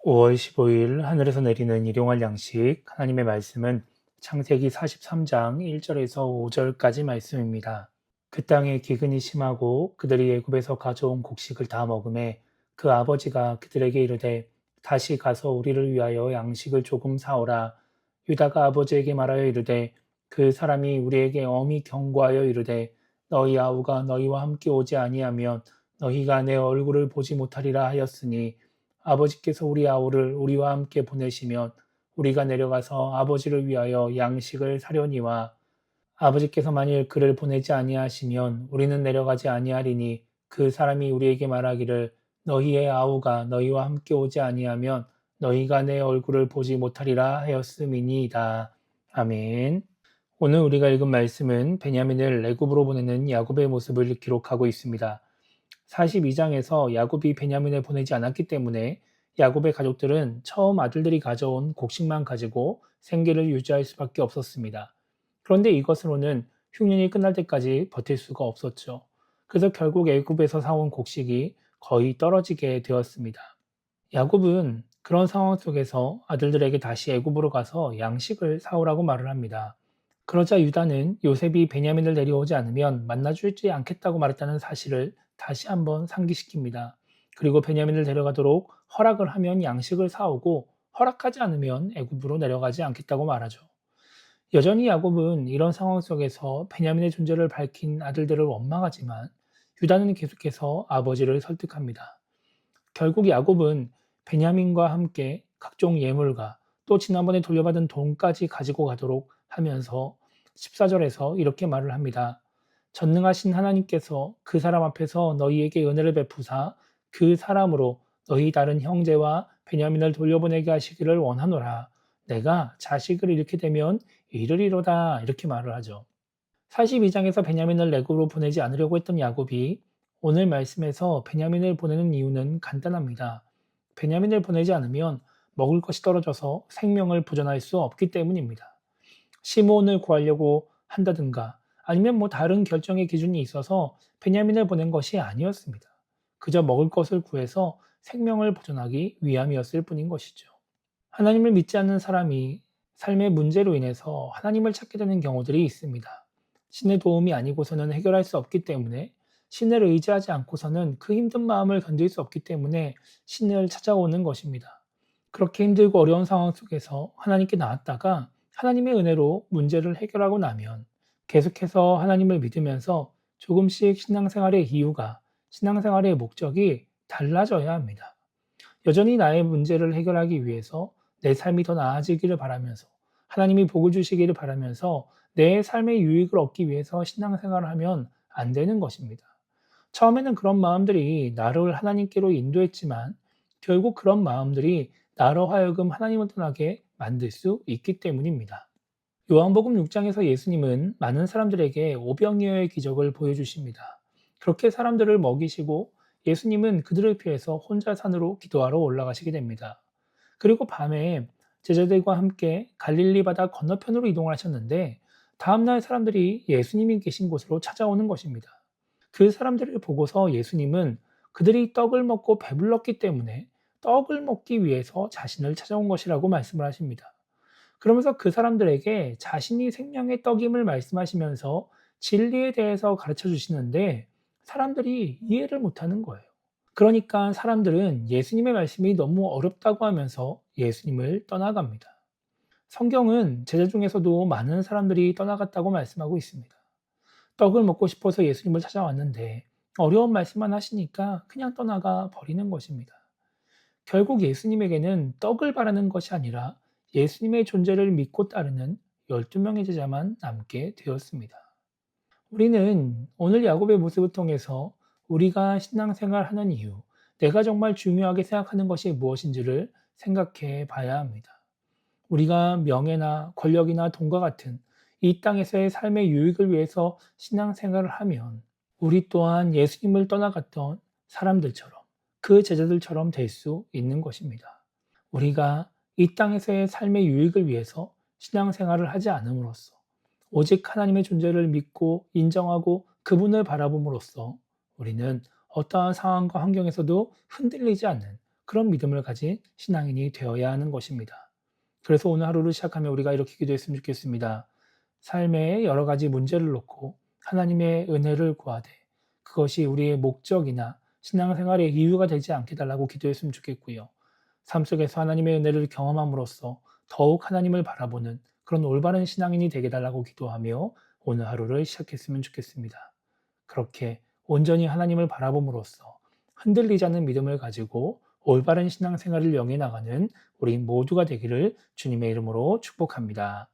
5월 15일 하늘에서 내리는 일용할 양식 하나님의 말씀은 창세기 43장 1절에서 5절까지 말씀입니다. 그 땅에 기근이 심하고 그들이 애굽에서 가져온 곡식을 다 먹음에 그 아버지가 그들에게 이르되 다시 가서 우리를 위하여 양식을 조금 사오라. 유다가 아버지에게 말하여 이르되 그 사람이 우리에게 엄히 경고하여 이르되 너희 아우가 너희와 함께 오지 아니하면 너희가 내 얼굴을 보지 못하리라 하였으니 아버지께서 우리 아우를 우리와 함께 보내시면 우리가 내려가서 아버지를 위하여 양식을 사려니와 아버지께서 만일 그를 보내지 아니하시면 우리는 내려가지 아니하리니 그 사람이 우리에게 말하기를 너희의 아우가 너희와 함께 오지 아니하면 너희가 내 얼굴을 보지 못하리라 하였음이니이다. 아멘. 오늘 우리가 읽은 말씀은 베냐민을 애굽으로 보내는 야곱의 모습을 기록하고 있습니다. 42장에서 야곱이 베냐민을 보내지 않았기 때문에 야곱의 가족들은 처음 아들들이 가져온 곡식만 가지고 생계를 유지할 수밖에 없었습니다. 그런데 이것으로는 흉년이 끝날 때까지 버틸 수가 없었죠. 그래서 결국 애굽에서 사온 곡식이 거의 떨어지게 되었습니다. 야곱은 그런 상황 속에서 아들들에게 다시 애굽으로 가서 양식을 사오라고 말을 합니다. 그러자 유다는 요셉이 베냐민을 내려오지 않으면 만나주지 않겠다고 말했다는 사실을 다시 한번 상기시킵니다. 그리고 베냐민을 데려가도록 허락을 하면 양식을 사오고 허락하지 않으면 애굽으로 내려가지 않겠다고 말하죠. 여전히 야곱은 이런 상황 속에서 베냐민의 존재를 밝힌 아들들을 원망하지만 유다는 계속해서 아버지를 설득합니다. 결국 야곱은 베냐민과 함께 각종 예물과 또 지난번에 돌려받은 돈까지 가지고 가도록 하면서 14절에서 이렇게 말을 합니다. 전능하신 하나님께서 그 사람 앞에서 너희에게 은혜를 베푸사 그 사람으로 너희 다른 형제와 베냐민을 돌려보내게 하시기를 원하노라. 내가 자식을 잃게 되면 이르리로다. 이렇게 말을 하죠. 42장에서 베냐민을 애굽으로 보내지 않으려고 했던 야곱이 오늘 말씀에서 베냐민을 보내는 이유는 간단합니다. 베냐민을 보내지 않으면 먹을 것이 떨어져서 생명을 보존할 수 없기 때문입니다. 시므온을 구하려고 한다든가 아니면 다른 결정의 기준이 있어서 베냐민을 보낸 것이 아니었습니다. 그저 먹을 것을 구해서 생명을 보존하기 위함이었을 뿐인 것이죠. 하나님을 믿지 않는 사람이 삶의 문제로 인해서 하나님을 찾게 되는 경우들이 있습니다. 신의 도움이 아니고서는 해결할 수 없기 때문에 신을 의지하지 않고서는 그 힘든 마음을 견딜 수 없기 때문에 신을 찾아오는 것입니다. 그렇게 힘들고 어려운 상황 속에서 하나님께 나왔다가 하나님의 은혜로 문제를 해결하고 나면 계속해서 하나님을 믿으면서 조금씩 신앙생활의 이유가, 신앙생활의 목적이 달라져야 합니다. 여전히 나의 문제를 해결하기 위해서 내 삶이 더 나아지기를 바라면서 하나님이 복을 주시기를 바라면서 내 삶의 유익을 얻기 위해서 신앙생활을 하면 안 되는 것입니다. 처음에는 그런 마음들이 나를 하나님께로 인도했지만 결국 그런 마음들이 나로 하여금 하나님을 떠나게 만들 수 있기 때문입니다. 요한복음 6장에서 예수님은 많은 사람들에게 오병이어의 기적을 보여주십니다. 그렇게 사람들을 먹이시고 예수님은 그들을 피해서 혼자 산으로 기도하러 올라가시게 됩니다. 그리고 밤에 제자들과 함께 갈릴리 바다 건너편으로 이동하셨는데 다음날 사람들이 예수님이 계신 곳으로 찾아오는 것입니다. 그 사람들을 보고서 예수님은 그들이 떡을 먹고 배불렀기 때문에 떡을 먹기 위해서 자신을 찾아온 것이라고 말씀을 하십니다. 그러면서 그 사람들에게 자신이 생명의 떡임을 말씀하시면서 진리에 대해서 가르쳐 주시는데 사람들이 이해를 못하는 거예요. 그러니까 사람들은 예수님의 말씀이 너무 어렵다고 하면서 예수님을 떠나갑니다. 성경은 제자 중에서도 많은 사람들이 떠나갔다고 말씀하고 있습니다. 떡을 먹고 싶어서 예수님을 찾아왔는데 어려운 말씀만 하시니까 그냥 떠나가 버리는 것입니다. 결국 예수님에게는 떡을 바라는 것이 아니라 예수님의 존재를 믿고 따르는 12명의 제자만 남게 되었습니다. 우리는 오늘 야곱의 모습을 통해서 우리가 신앙생활 하는 이유, 내가 정말 중요하게 생각하는 것이 무엇인지를 생각해 봐야 합니다. 우리가 명예나 권력이나 돈과 같은 이 땅에서의 삶의 유익을 위해서 신앙생활을 하면 우리 또한 예수님을 떠나갔던 사람들처럼 그 제자들처럼 될 수 있는 것입니다. 우리가 이 땅에서의 삶의 유익을 위해서 신앙생활을 하지 않음으로써 오직 하나님의 존재를 믿고 인정하고 그분을 바라봄으로써 우리는 어떠한 상황과 환경에서도 흔들리지 않는 그런 믿음을 가진 신앙인이 되어야 하는 것입니다. 그래서 오늘 하루를 시작하면 우리가 이렇게 기도했으면 좋겠습니다. 삶의 여러 가지 문제를 놓고 하나님의 은혜를 구하되 그것이 우리의 목적이나 신앙생활의 이유가 되지 않게 달라고 기도했으면 좋겠고요. 삶 속에서 하나님의 은혜를 경험함으로써 더욱 하나님을 바라보는 그런 올바른 신앙인이 되게 달라고 기도하며 오늘 하루를 시작했으면 좋겠습니다. 그렇게 온전히 하나님을 바라봄으로써 흔들리지 않는 믿음을 가지고 올바른 신앙생활을 영해 나가는 우리 모두가 되기를 주님의 이름으로 축복합니다.